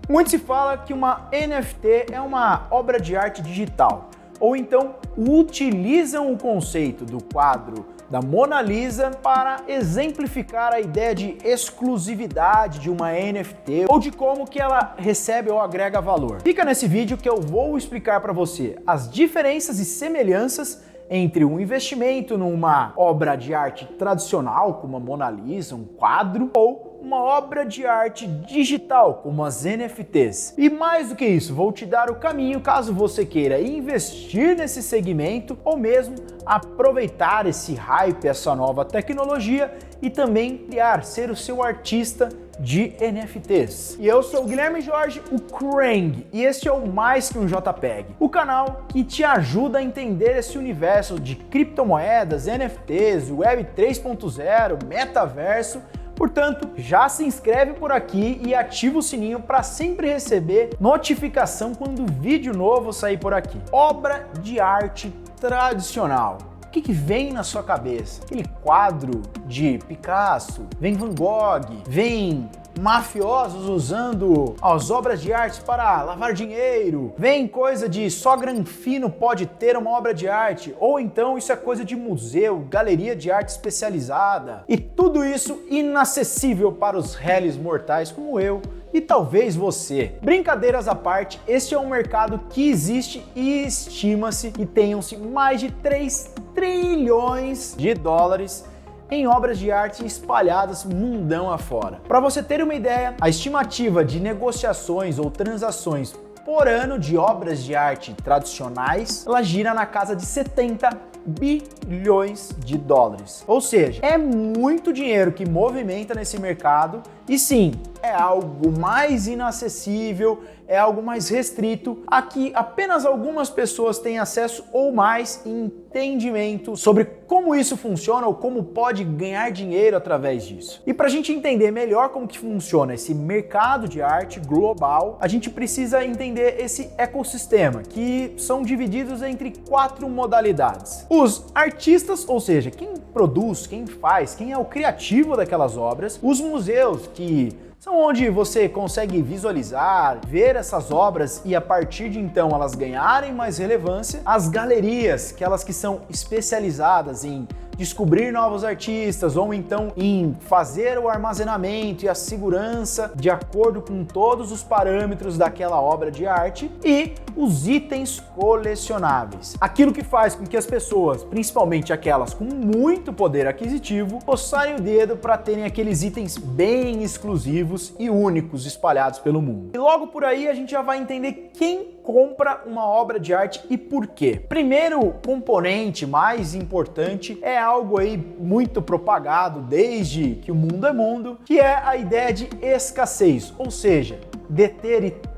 Muito se fala que uma NFT é uma obra de arte digital, ou então utilizam o conceito do quadro da Mona Lisa para exemplificar a ideia de exclusividade de uma NFT ou de como que ela recebe ou agrega valor. Fica nesse vídeo que eu vou explicar para você as diferenças e semelhanças entre um investimento numa obra de arte tradicional, como a Mona Lisa, um quadro, ou uma obra de arte digital, como as NFTs. E mais do que isso, vou te dar o caminho caso você queira investir nesse segmento ou mesmo aproveitar esse hype, essa nova tecnologia e também criar, ser o seu artista de NFTs. E eu sou o Guilherme Jorge, o Krang, e este é o Mais Que Um JPEG, o canal que te ajuda a entender esse universo de criptomoedas, NFTs, Web 3.0, metaverso. Portanto, já se inscreve por aqui e ativa o sininho para sempre receber notificação quando vídeo novo sair por aqui. Obra de arte tradicional. O que vem na sua cabeça? Aquele quadro de Picasso, vem Van Gogh, vem mafiosos usando as obras de arte para lavar dinheiro, vem coisa de só granfino pode ter uma obra de arte, ou então isso é coisa de museu, galeria de arte especializada, e tudo isso inacessível para os réis mortais como eu e talvez você. Brincadeiras à parte, este é um mercado que existe e estima-se que tenham-se mais de 3 trilhões de dólares em obras de arte espalhadas mundão afora. Para você ter uma ideia, a estimativa de negociações ou transações por ano de obras de arte tradicionais, ela gira na casa de 70 bilhões de dólares. Ou seja, é muito dinheiro que movimenta nesse mercado e sim, é algo mais inacessível, é algo mais restrito, a que apenas algumas pessoas têm acesso ou mais entendimento sobre como isso funciona ou como pode ganhar dinheiro através disso. E para a gente entender melhor como que funciona esse mercado de arte global, a gente precisa entender esse ecossistema, que são divididos entre 4 modalidades. Os artistas, ou seja, quem produz, quem faz, quem é o criativo daquelas obras, os museus, que são onde você consegue visualizar, ver essas obras e a partir de então elas ganharem mais relevância, as galerias, aquelas que são especializadas em descobrir novos artistas ou então em fazer o armazenamento e a segurança de acordo com todos os parâmetros daquela obra de arte, e os itens colecionáveis. Aquilo que faz com que as pessoas, principalmente aquelas com muito poder aquisitivo, coçarem o dedo para terem aqueles itens bem exclusivos e únicos espalhados pelo mundo. E logo por aí a gente já vai entender quem compra uma obra de arte e por quê. Primeiro componente mais importante é algo aí muito propagado desde que o mundo é mundo, que é a ideia de escassez, ou seja, deter e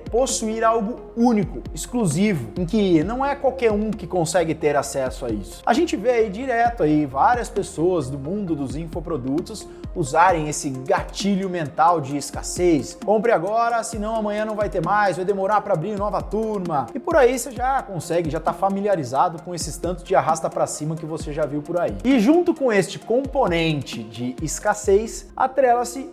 possuir algo único, exclusivo, em que não é qualquer um que consegue ter acesso a isso. A gente vê aí direto aí várias pessoas do mundo dos infoprodutos usarem esse gatilho mental de escassez. Compre agora, senão amanhã não vai ter mais, vai demorar para abrir nova turma. E por aí você já consegue, já está familiarizado com esses tantos de arrasta para cima que você já viu por aí. E junto com este componente de escassez, atrela-se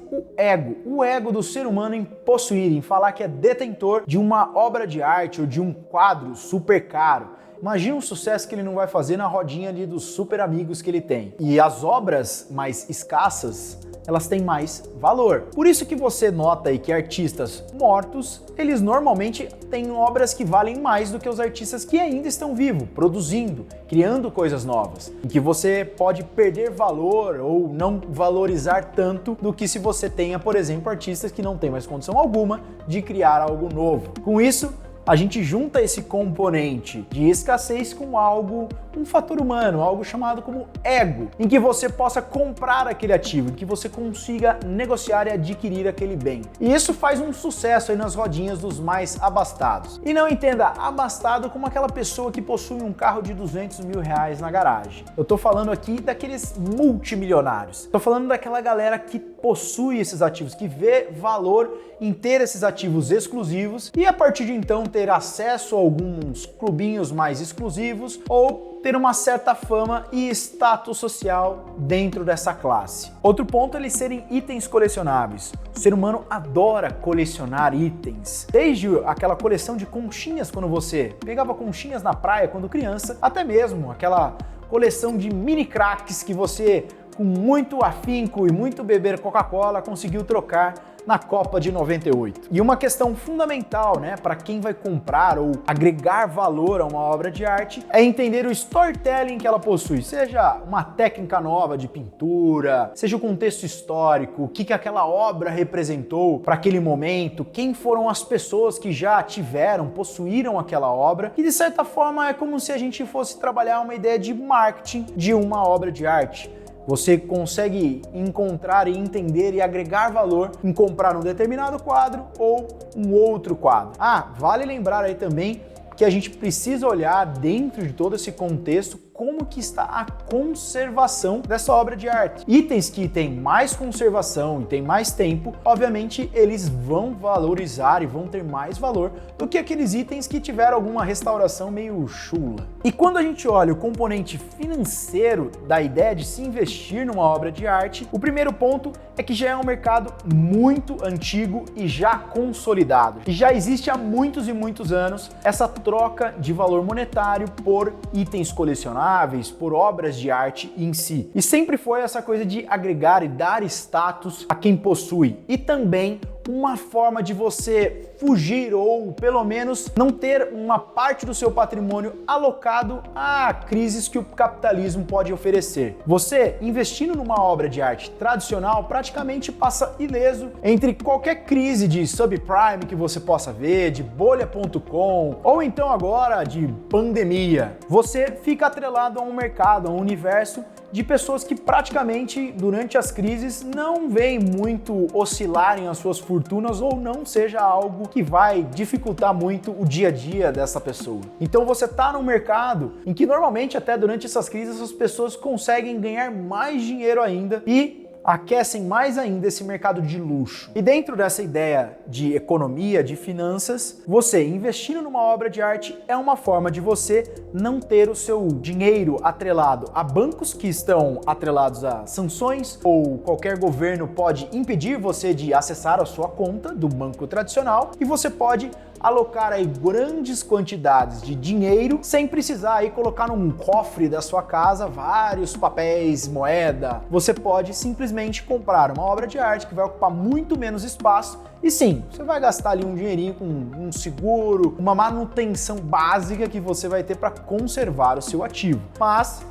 o ego do ser humano em possuir, em falar que é detentor de uma obra de arte ou de um quadro super caro. Imagina o sucesso que ele não vai fazer na rodinha ali dos super amigos que ele tem. E as obras mais escassas, elas têm mais valor. Por isso que você nota aí que artistas mortos, eles normalmente têm obras que valem mais do que os artistas que ainda estão vivos, produzindo, criando coisas novas. E que você pode perder valor ou não valorizar tanto do que se você tenha, por exemplo, artistas que não têm mais condição alguma de criar algo novo. Com isso, a gente junta esse componente de escassez com algo, um fator humano, algo chamado como ego, em que você possa comprar aquele ativo, em que você consiga negociar e adquirir aquele bem. E isso faz um sucesso aí nas rodinhas dos mais abastados. E não entenda abastado como aquela pessoa que possui um carro de 200 mil reais na garagem. Eu tô falando aqui daqueles multimilionários. Tô falando daquela galera que possui esses ativos, que vê valor em ter esses ativos exclusivos e a partir de então ter acesso a alguns clubinhos mais exclusivos ou ter uma certa fama e status social dentro dessa classe. Outro ponto é eles serem itens colecionáveis. O ser humano adora colecionar itens. Desde aquela coleção de conchinhas quando você pegava conchinhas na praia quando criança, até mesmo aquela coleção de mini craques que você, com muito afinco e muito beber Coca-Cola, conseguiu trocar na Copa de 98. E uma questão fundamental, né, para quem vai comprar ou agregar valor a uma obra de arte é entender o storytelling que ela possui, seja uma técnica nova de pintura, seja o contexto histórico, o que aquela obra representou para aquele momento, quem foram as pessoas que já tiveram, possuíram aquela obra, e de certa forma é como se a gente fosse trabalhar uma ideia de marketing de uma obra de arte. Você consegue encontrar e entender e agregar valor em comprar um determinado quadro ou um outro quadro. Vale lembrar aí também que a gente precisa olhar dentro de todo esse contexto como que está a conservação dessa obra de arte. Itens que têm mais conservação e têm mais tempo, obviamente eles vão valorizar e vão ter mais valor do que aqueles itens que tiveram alguma restauração meio chula. E quando a gente olha o componente financeiro da ideia de se investir numa obra de arte, o primeiro ponto é que já é um mercado muito antigo e já consolidado. E já existe há muitos e muitos anos essa troca de valor monetário por itens colecionáveis, por obras de arte em si. E sempre foi essa coisa de agregar e dar status a quem possui. E também uma forma de você fugir ou pelo menos não ter uma parte do seu patrimônio alocado a crises que o capitalismo pode oferecer. Você investindo numa obra de arte tradicional praticamente passa ileso entre qualquer crise de subprime que você possa ver, de bolha.com ou então agora de pandemia. Você fica atrelado a um mercado, a um universo de pessoas que praticamente durante as crises não veem muito oscilarem as suas fortunas ou não seja algo que vai dificultar muito o dia a dia dessa pessoa. Então você está num mercado em que normalmente até durante essas crises as pessoas conseguem ganhar mais dinheiro ainda e aquecem mais ainda esse mercado de luxo. E dentro dessa ideia de economia, de finanças, você investindo numa obra de arte é uma forma de você não ter o seu dinheiro atrelado a bancos que estão atrelados a sanções ou qualquer governo pode impedir você de acessar a sua conta do banco tradicional e você pode alocar aí grandes quantidades de dinheiro sem precisar aí colocar num cofre da sua casa vários papéis, moeda. Você pode simplesmente comprar uma obra de arte que vai ocupar muito menos espaço e sim, você vai gastar ali um dinheirinho com um seguro, uma manutenção básica que você vai ter para conservar o seu ativo. Mas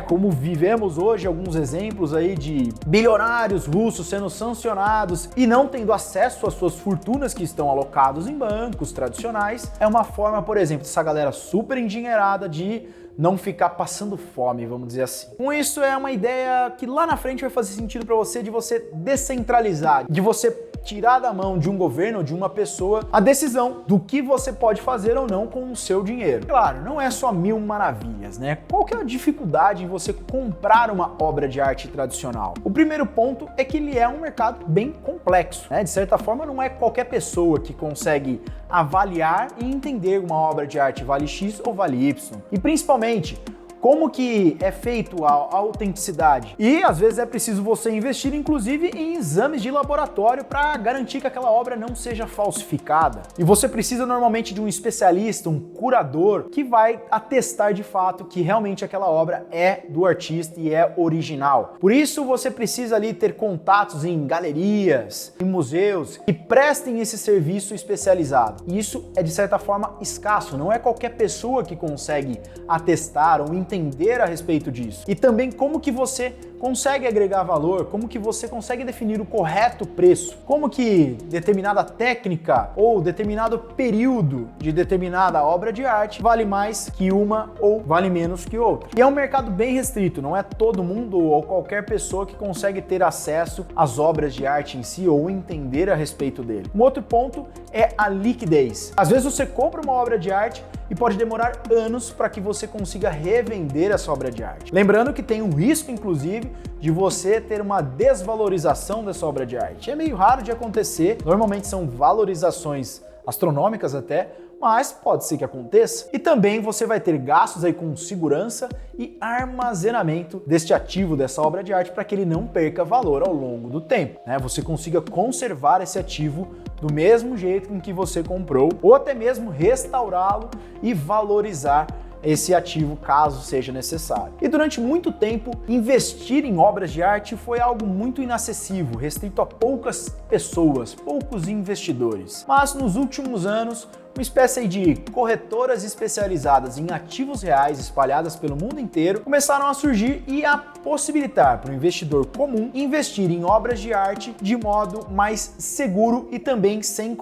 como vivemos hoje alguns exemplos aí de bilionários russos sendo sancionados e não tendo acesso às suas fortunas que estão alocados em bancos tradicionais, é uma forma, por exemplo, dessa galera super endinheirada de não ficar passando fome, vamos dizer assim. Com isso é uma ideia que lá na frente vai fazer sentido para você de você descentralizar, de você tirar da mão de um governo ou de uma pessoa a decisão do que você pode fazer ou não com o seu dinheiro. Claro, não é só mil maravilhas, né? Qual que é a dificuldade em você comprar uma obra de arte tradicional? O primeiro ponto é que ele é um mercado bem complexo, né? De certa forma, não é qualquer pessoa que consegue avaliar e entender uma obra de arte vale X ou vale Y. E principalmente, como que é feito a autenticidade? E às vezes é preciso você investir inclusive em exames de laboratório para garantir que aquela obra não seja falsificada. E você precisa normalmente de um especialista, um curador, que vai atestar de fato que realmente aquela obra é do artista e é original. Por isso você precisa ali ter contatos em galerias, em museus que prestem esse serviço especializado. E isso é de certa forma escasso, não é qualquer pessoa que consegue atestar ou entender a respeito disso. E também como que você consegue agregar valor, como que você consegue definir o correto preço, como que determinada técnica ou determinado período de determinada obra de arte vale mais que uma ou vale menos que outra. E é um mercado bem restrito, não é todo mundo ou qualquer pessoa que consegue ter acesso às obras de arte em si ou entender a respeito dele. Um outro ponto é a liquidez. Às vezes você compra uma obra de arte e pode demorar anos para que você consiga revender essa obra de arte. Lembrando que tem um risco, inclusive, de você ter uma desvalorização dessa obra de arte. É meio raro de acontecer, normalmente são valorizações astronômicas até, mas pode ser que aconteça. E também você vai ter gastos aí com segurança e armazenamento deste ativo, dessa obra de arte, para que ele não perca valor ao longo do tempo, né? Você consiga conservar esse ativo do mesmo jeito em que você comprou, ou até mesmo restaurá-lo e valorizar esse ativo caso seja necessário. E durante muito tempo, investir em obras de arte foi algo muito inacessível, restrito a poucas pessoas, poucos investidores. Mas nos últimos anos, uma espécie de corretoras especializadas em ativos reais espalhadas pelo mundo inteiro começaram a surgir e a possibilitar para o investidor comum investir em obras de arte de modo mais seguro e também sem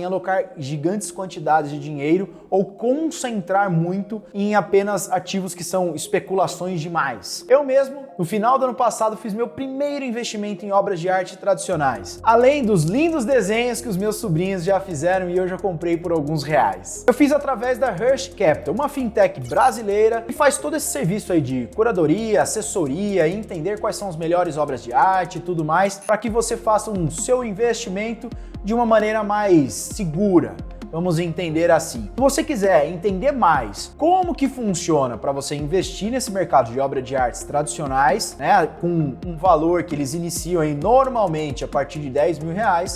alocar gigantes quantidades de dinheiro ou concentrar muito em apenas ativos que são especulações demais. Eu mesmo, no final do ano passado, fiz meu primeiro investimento em obras de arte tradicionais, além dos lindos desenhos que os meus sobrinhos já fizeram e eu já comprei por alguns reais. Eu fiz através da Hearst Capital, uma fintech brasileira que faz todo esse serviço aí de curadoria, assessoria, entender quais são as melhores obras de arte e tudo mais, para que você faça um seu investimento de uma maneira mais segura. Vamos entender assim. Se você quiser entender mais como que funciona para você investir nesse mercado de obras de artes tradicionais, né, com um valor que eles iniciam aí normalmente a partir de R$10 mil,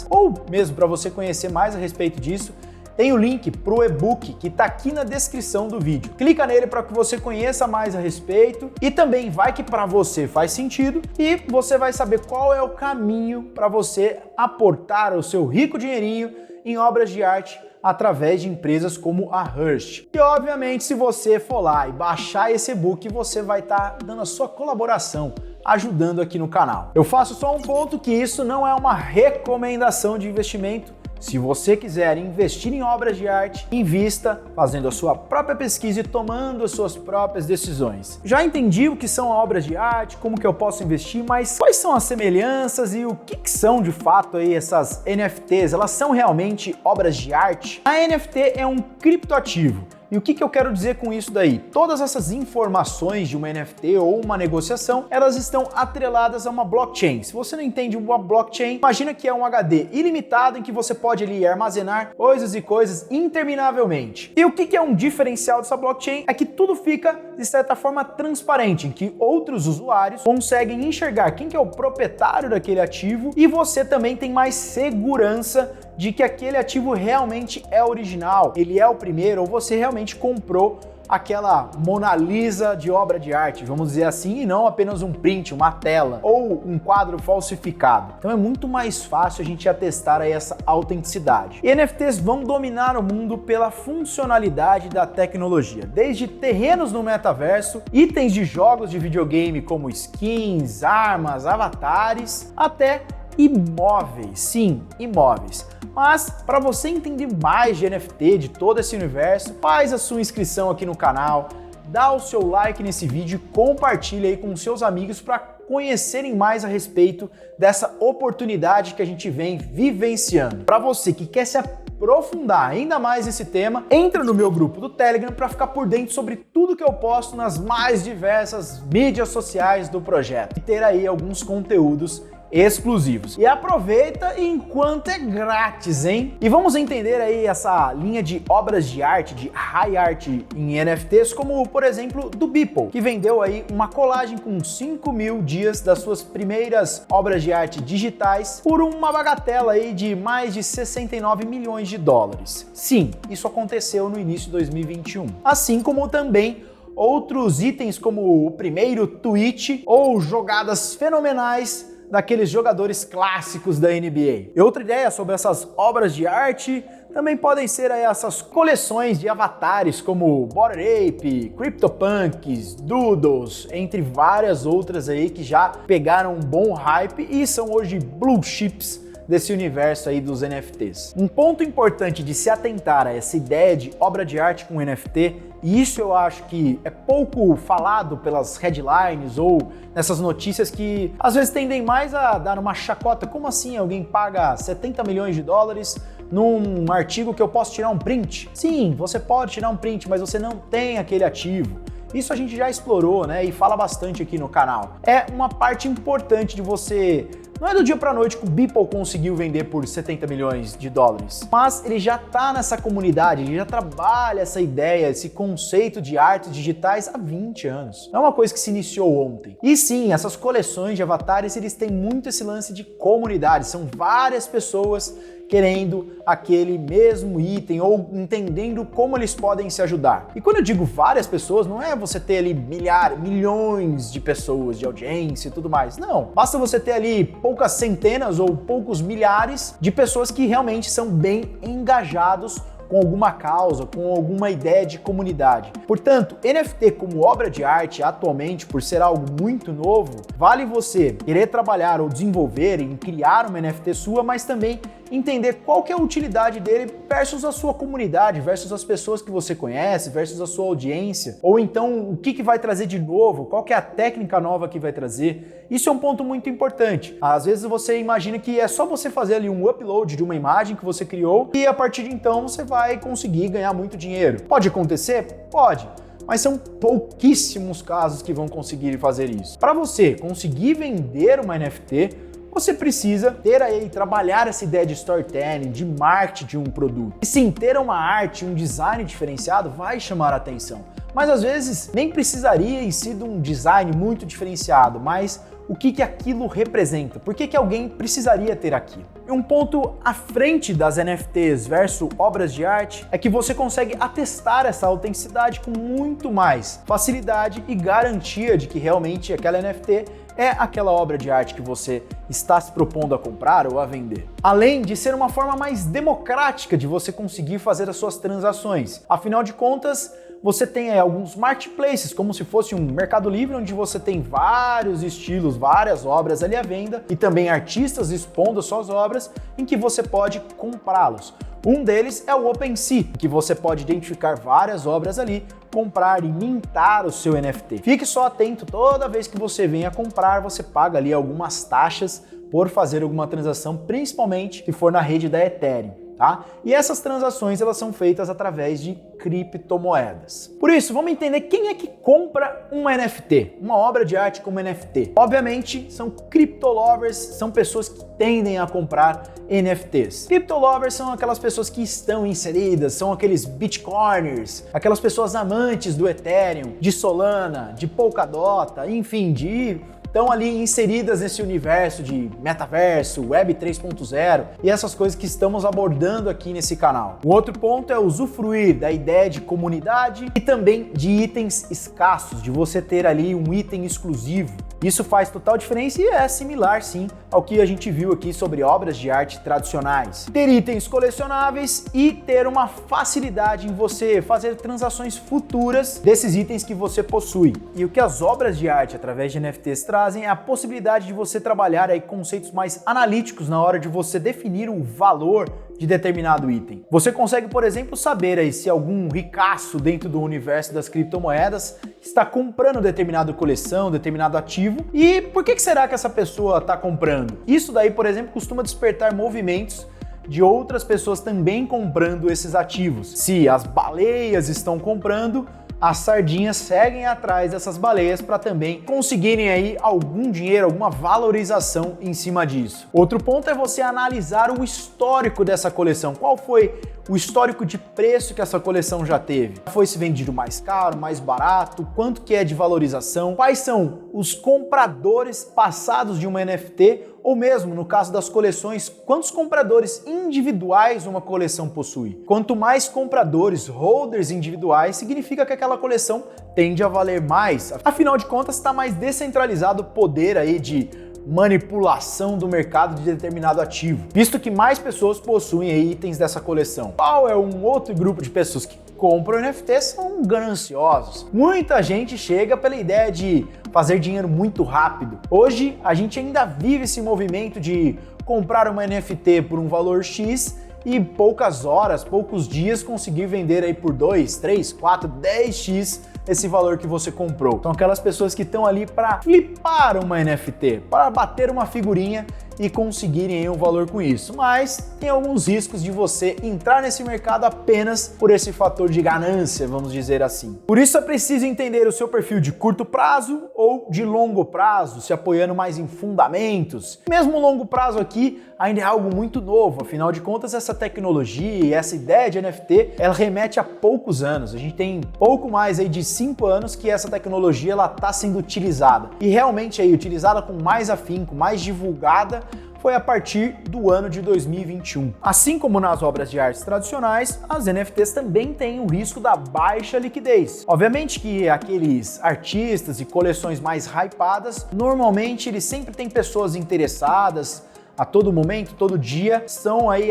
ou mesmo para você conhecer mais a respeito disso, tem o link para o e-book que está aqui na descrição do vídeo. Clica nele para que você conheça mais a respeito e também vai que para você faz sentido e você vai saber qual é o caminho para você aportar o seu rico dinheirinho em obras de arte através de empresas como a Hearst. E obviamente, se você for lá e baixar esse e-book, você vai estar dando a sua colaboração, ajudando aqui no canal. Eu faço só um ponto que isso não é uma recomendação de investimento. Se você quiser investir em obras de arte, invista fazendo a sua própria pesquisa e tomando as suas próprias decisões. Já entendi o que são obras de arte, como que eu posso investir, mas quais são as semelhanças e o que são de fato aí essas NFTs? Elas são realmente obras de arte? A NFT é um criptoativo. E o que eu quero dizer com isso daí? Todas essas informações de uma NFT ou uma negociação, elas estão atreladas a uma blockchain. Se você não entende uma blockchain, imagina que é um HD ilimitado em que você pode ali armazenar coisas e coisas interminavelmente. E o que é um diferencial dessa blockchain? É que tudo fica, de certa forma, transparente, em que outros usuários conseguem enxergar quem que é o proprietário daquele ativo e você também tem mais segurança de que aquele ativo realmente é original, ele é o primeiro, ou você realmente comprou aquela Mona Lisa de obra de arte, vamos dizer assim, e não apenas um print, uma tela ou um quadro falsificado. Então é muito mais fácil a gente atestar aí essa autenticidade. E NFTs vão dominar o mundo pela funcionalidade da tecnologia, desde terrenos no metaverso, itens de jogos de videogame como skins, armas, avatares, até imóveis, sim, imóveis. Mas para você entender mais de NFT, de todo esse universo, faz a sua inscrição aqui no canal, dá o seu like nesse vídeo e compartilha aí com seus amigos para conhecerem mais a respeito dessa oportunidade que a gente vem vivenciando. Para você que quer se aprofundar ainda mais nesse tema, entra no meu grupo do Telegram para ficar por dentro sobre tudo que eu posto nas mais diversas mídias sociais do projeto e ter aí alguns conteúdos exclusivos. E aproveita enquanto é grátis, hein? E vamos entender aí essa linha de obras de arte, de high art em NFTs, como por exemplo do Beeple, que vendeu aí uma colagem com 5 mil dias das suas primeiras obras de arte digitais por uma bagatela aí de mais de 69 milhões de dólares. Sim, isso aconteceu no início de 2021. Assim como também outros itens como o primeiro tweet ou jogadas fenomenais daqueles jogadores clássicos da NBA. E outra ideia sobre essas obras de arte também podem ser aí essas coleções de avatares como Bored Ape, CryptoPunks, Doodles, entre várias outras aí que já pegaram um bom hype e são hoje blue chips desse universo aí dos NFTs. Um ponto importante de se atentar a essa ideia de obra de arte com NFT, e isso eu acho que é pouco falado pelas headlines ou nessas notícias que às vezes tendem mais a dar uma chacota. Como assim alguém paga 70 milhões de dólares num artigo que eu posso tirar um print? Sim, você pode tirar um print, mas você não tem aquele ativo. Isso a gente já explorou, né, e fala bastante aqui no canal. É uma parte importante de você Não é do dia pra noite que o Beeple conseguiu vender por 70 milhões de dólares, mas ele já tá nessa comunidade, ele já trabalha essa ideia, esse conceito de artes digitais há 20 anos. Não é uma coisa que se iniciou ontem. E sim, essas coleções de avatares, eles têm muito esse lance de comunidade, são várias pessoas querendo aquele mesmo item ou entendendo como eles podem se ajudar. E quando eu digo várias pessoas, não é você ter ali milhares, milhões de pessoas de audiência e tudo mais. Não. Basta você ter ali poucas centenas ou poucos milhares de pessoas que realmente são bem engajados com alguma causa, com alguma ideia de comunidade. Portanto, NFT como obra de arte, atualmente, por ser algo muito novo, vale você querer trabalhar ou desenvolver em criar uma NFT sua, mas também entender qual que é a utilidade dele versus a sua comunidade, versus as pessoas que você conhece, versus a sua audiência, ou então o que vai trazer de novo, qual que é a técnica nova que vai trazer. Isso é um ponto muito importante. Às vezes você imagina que é só você fazer ali um upload de uma imagem que você criou e a partir de então você vai conseguir ganhar muito dinheiro. Pode acontecer? Pode. Mas são pouquíssimos casos que vão conseguir fazer isso. Para você conseguir vender uma NFT, você precisa ter aí, trabalhar essa ideia de storytelling, de marketing de um produto. E sim, ter uma arte, um design diferenciado vai chamar a atenção. Mas às vezes nem precisaria em si de um design muito diferenciado, mas o que aquilo representa? Por que alguém precisaria ter aquilo? E um ponto à frente das NFTs versus obras de arte é que você consegue atestar essa autenticidade com muito mais facilidade e garantia de que realmente aquela NFT é aquela obra de arte que você está se propondo a comprar ou a vender. Além de ser uma forma mais democrática de você conseguir fazer as suas transações. Afinal de contas, você tem aí alguns marketplaces, como se fosse um Mercado Livre, onde você tem vários estilos, várias obras ali à venda e também artistas expondo as suas obras em que você pode comprá-los. Um deles é o OpenSea, que você pode identificar várias obras ali, comprar e mintar o seu NFT. Fique só atento, toda vez que você venha comprar, você paga ali algumas taxas por fazer alguma transação, principalmente se for na rede da Ethereum. Tá? E essas transações elas são feitas através de criptomoedas. Por isso, vamos entender quem é que compra uma NFT, uma obra de arte como NFT. Obviamente, são cryptolovers, são pessoas que tendem a comprar NFTs. Cryptolovers são aquelas pessoas que estão inseridas, são aqueles bitcoiners, aquelas pessoas amantes do Ethereum, de Solana, de Polkadot, enfim, estão ali inseridas nesse universo de metaverso, Web 3.0 e essas coisas que estamos abordando aqui nesse canal. O outro ponto é usufruir da ideia de comunidade e também de itens escassos, de você ter ali um item exclusivo. Isso faz total diferença e é similar, sim, ao que a gente viu aqui sobre obras de arte tradicionais. Ter itens colecionáveis e ter uma facilidade em você fazer transações futuras desses itens que você possui. E o que as obras de arte através de NFTs trazem é a possibilidade de você trabalhar aí conceitos mais analíticos na hora de você definir o valor de determinado item. Você consegue, por exemplo, saber aí se algum ricaço dentro do universo das criptomoedas está comprando determinada coleção, determinado ativo e por que será que essa pessoa está comprando? Isso daí, por exemplo, costuma despertar movimentos de outras pessoas também comprando esses ativos. Se as baleias estão comprando, as sardinhas seguem atrás dessas baleias para também conseguirem aí algum dinheiro, alguma valorização em cima disso. Outro ponto é você analisar o histórico dessa coleção. Qual foi o histórico de preço que essa coleção já teve? Foi se vendido mais caro, mais barato? Quanto que é de valorização? Quais são os compradores passados de uma NFT? Ou mesmo, no caso das coleções, quantos compradores individuais uma coleção possui? Quanto mais compradores, holders individuais, significa que aquela coleção tende a valer mais. Afinal de contas, está mais descentralizado o poder aí de manipulação do mercado de determinado ativo, visto que mais pessoas possuem aí itens dessa coleção. Qual é um outro grupo de pessoas que compram NFTs? São gananciosos. Muita gente chega pela ideia de fazer dinheiro muito rápido. Hoje, a gente ainda vive esse movimento de comprar uma NFT por um valor X e poucas horas, poucos dias conseguir vender aí por 2, 3, 4, 10x esse valor que você comprou. São aquelas pessoas que estão ali para flipar uma NFT, para bater uma figurinha e conseguirem um valor com isso. Mas tem alguns riscos de você entrar nesse mercado apenas por esse fator de ganância, vamos dizer assim. Por isso é preciso entender o seu perfil de curto prazo ou de longo prazo, se apoiando mais em fundamentos. Mesmo o longo prazo aqui ainda é algo muito novo, afinal de contas essa tecnologia e essa ideia de NFT, ela remete a poucos anos. A gente tem pouco mais aí de 5 anos que essa tecnologia ela está sendo utilizada. E realmente aí utilizada com mais afinco, mais divulgada, foi a partir do ano de 2021. Assim como nas obras de arte tradicionais, as NFTs também têm o risco da baixa liquidez. Obviamente que aqueles artistas e coleções mais hypadas, normalmente eles sempre têm pessoas interessadas, a todo momento, todo dia,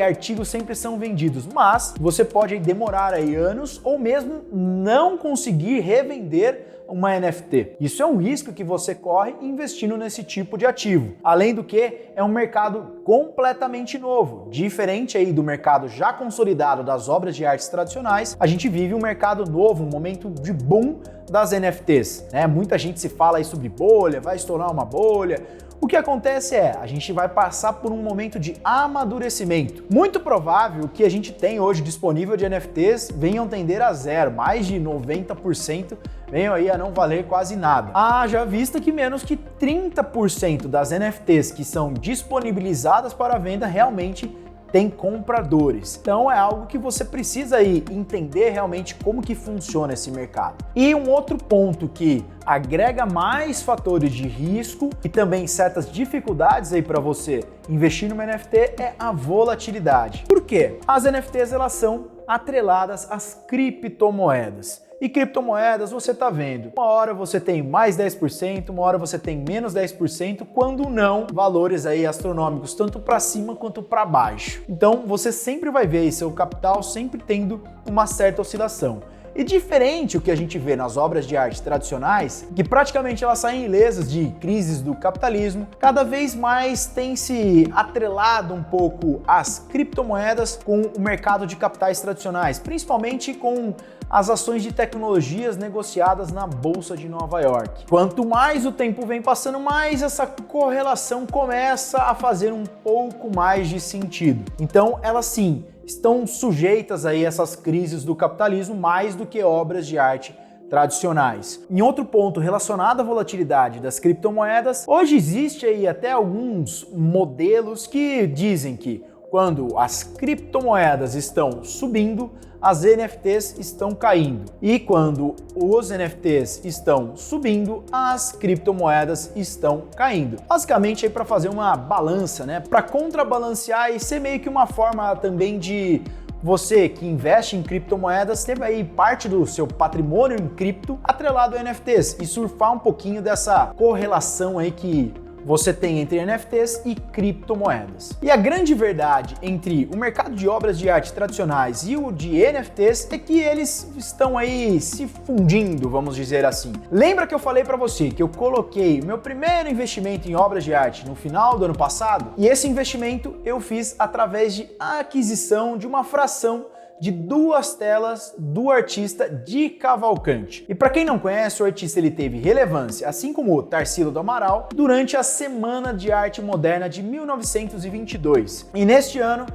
artigos sempre são vendidos, mas você pode demorar anos ou mesmo não conseguir revender uma NFT. Isso é um risco que você corre investindo nesse tipo de ativo. Além do que, é um mercado completamente novo. Diferente aí do mercado já consolidado das obras de artes tradicionais, a gente vive um mercado novo, um momento de boom das NFTs. Muita gente se fala aí sobre bolha, vai estourar uma bolha. O que acontece é, a gente vai passar por um momento de amadurecimento. Muito provável que a gente tem hoje disponível de NFTs venham tender a zero, mais de 90% venham aí a não valer quase nada. Haja vista que menos que 30% das NFTs que são disponibilizadas para venda realmente tem compradores. Então é algo que você precisa aí entender realmente como que funciona esse mercado. E um outro ponto que agrega mais fatores de risco e também certas dificuldades aí para você investir numa NFT é a volatilidade. Por quê? As NFTs elas são atreladas às criptomoedas. E criptomoedas, você está vendo, uma hora você tem mais 10%, uma hora você tem menos 10%, quando não, valores aí astronômicos, tanto para cima quanto para baixo. Então, você sempre vai ver aí seu capital sempre tendo uma certa oscilação. E diferente o que a gente vê nas obras de arte tradicionais, que praticamente elas saem ilesas de crises do capitalismo, cada vez mais tem se atrelado um pouco as criptomoedas com o mercado de capitais tradicionais, principalmente com as ações de tecnologias negociadas na Bolsa de Nova York. Quanto mais o tempo vem passando, mais essa correlação começa a fazer um pouco mais de sentido. Então, elas sim estão sujeitas aí a essas crises do capitalismo mais do que obras de arte tradicionais. Em outro ponto relacionado à volatilidade das criptomoedas, hoje existe aí até alguns modelos que dizem que quando as criptomoedas estão subindo, as NFTs estão caindo. E quando os NFTs estão subindo, as criptomoedas estão caindo. Basicamente aí para fazer uma balança, para contrabalancear e ser meio que uma forma também de você que investe em criptomoedas ter aí parte do seu patrimônio em cripto atrelado a NFTs e surfar um pouquinho dessa correlação aí que você tem entre NFTs e criptomoedas. E a grande verdade entre o mercado de obras de arte tradicionais e o de NFTs é que eles estão aí se fundindo, vamos dizer assim. Lembra que eu falei para você que eu coloquei meu primeiro investimento em obras de arte no final do ano passado? E esse investimento eu fiz através de aquisição de uma fração de 2 telas do artista Di Cavalcanti. E para quem não conhece, o artista ele teve relevância, assim como o Tarsila do Amaral, durante a Semana de Arte Moderna de 1922. E neste ano,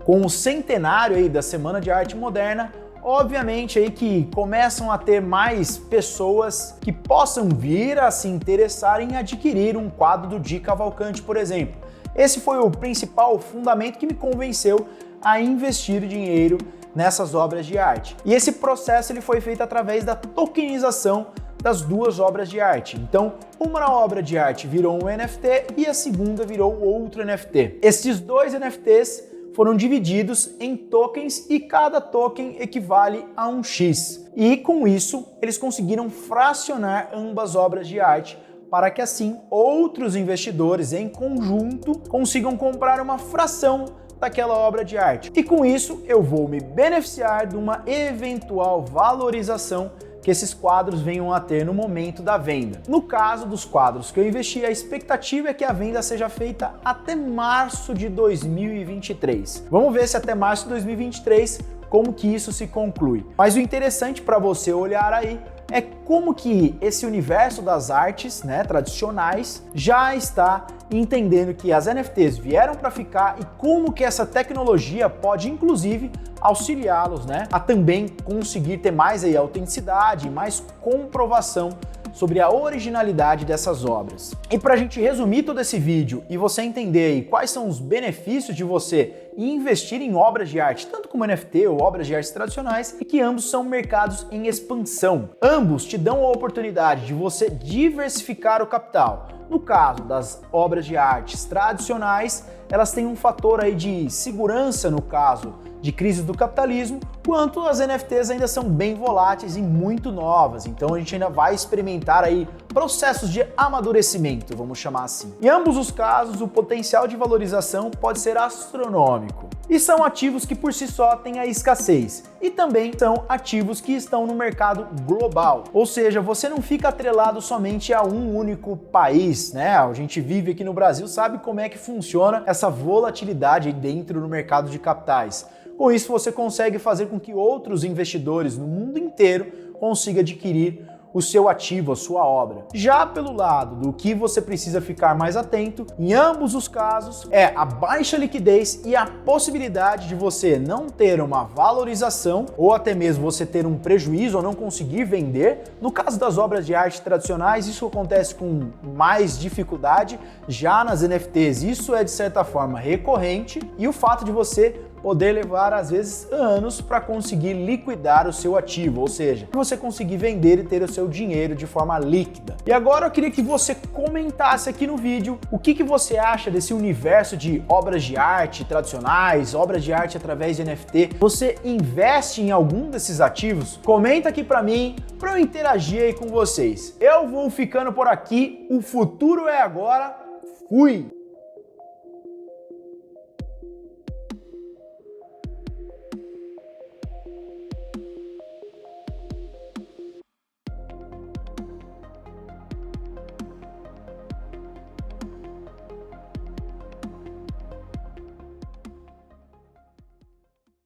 com o centenário aí da Semana de Arte Moderna, obviamente aí que começam a ter mais pessoas que possam vir a se interessar em adquirir um quadro do Di Cavalcanti, por exemplo. Esse foi o principal fundamento que me convenceu a investir dinheiro nessas obras de arte. E esse processo ele foi feito através da tokenização das 2 obras de arte. Então, uma obra de arte virou um NFT e a segunda virou outro NFT. Esses 2 NFTs foram divididos em tokens e cada token equivale a um X. E com isso, eles conseguiram fracionar ambas obras de arte para que assim outros investidores em conjunto consigam comprar uma fração daquela obra de arte. E com isso eu vou me beneficiar de uma eventual valorização que esses quadros venham a ter no momento da venda. No caso dos quadros que eu investi, a expectativa é que a venda seja feita até março de 2023. Vamos ver se até março de 2023 como que isso se conclui. Mas o interessante para você olhar aí é como que esse universo das artes, tradicionais já está e entendendo que as NFTs vieram para ficar e como que essa tecnologia pode, inclusive, auxiliá-los, né, a também conseguir ter mais aí autenticidade, mais comprovação sobre a originalidade dessas obras. E para a gente resumir todo esse vídeo e você entender aí quais são os benefícios de você investir em obras de arte, tanto como NFT ou obras de arte tradicionais, e que ambos são mercados em expansão. Ambos te dão a oportunidade de você diversificar o capital. No caso das obras de artes tradicionais, elas têm um fator aí de segurança no caso de crise do capitalismo, quanto as NFTs ainda são bem voláteis e muito novas, então a gente ainda vai experimentar aí processos de amadurecimento, vamos chamar assim. Em ambos os casos, o potencial de valorização pode ser astronômico. E são ativos que por si só têm a escassez, e também são ativos que estão no mercado global, ou seja, você não fica atrelado somente a um único país, né? A gente vive aqui no Brasil, sabe como é que funciona essa volatilidade aí dentro do mercado de capitais. Com isso, você consegue fazer com que outros investidores no mundo inteiro consigam adquirir o seu ativo, a sua obra. Já pelo lado do que você precisa ficar mais atento, em ambos os casos, é a baixa liquidez e a possibilidade de você não ter uma valorização ou até mesmo você ter um prejuízo ou não conseguir vender. No caso das obras de arte tradicionais, isso acontece com mais dificuldade. Já nas NFTs, isso é de certa forma recorrente, e o fato de você poder levar às vezes anos para conseguir liquidar o seu ativo, ou seja, você conseguir vender e ter o seu dinheiro de forma líquida. E agora eu queria que você comentasse aqui no vídeo o que você acha desse universo de obras de arte tradicionais, obras de arte através de NFT. Você investe em algum desses ativos? Comenta aqui para mim, para eu interagir aí com vocês. Eu vou ficando por aqui, o futuro é agora. Fui!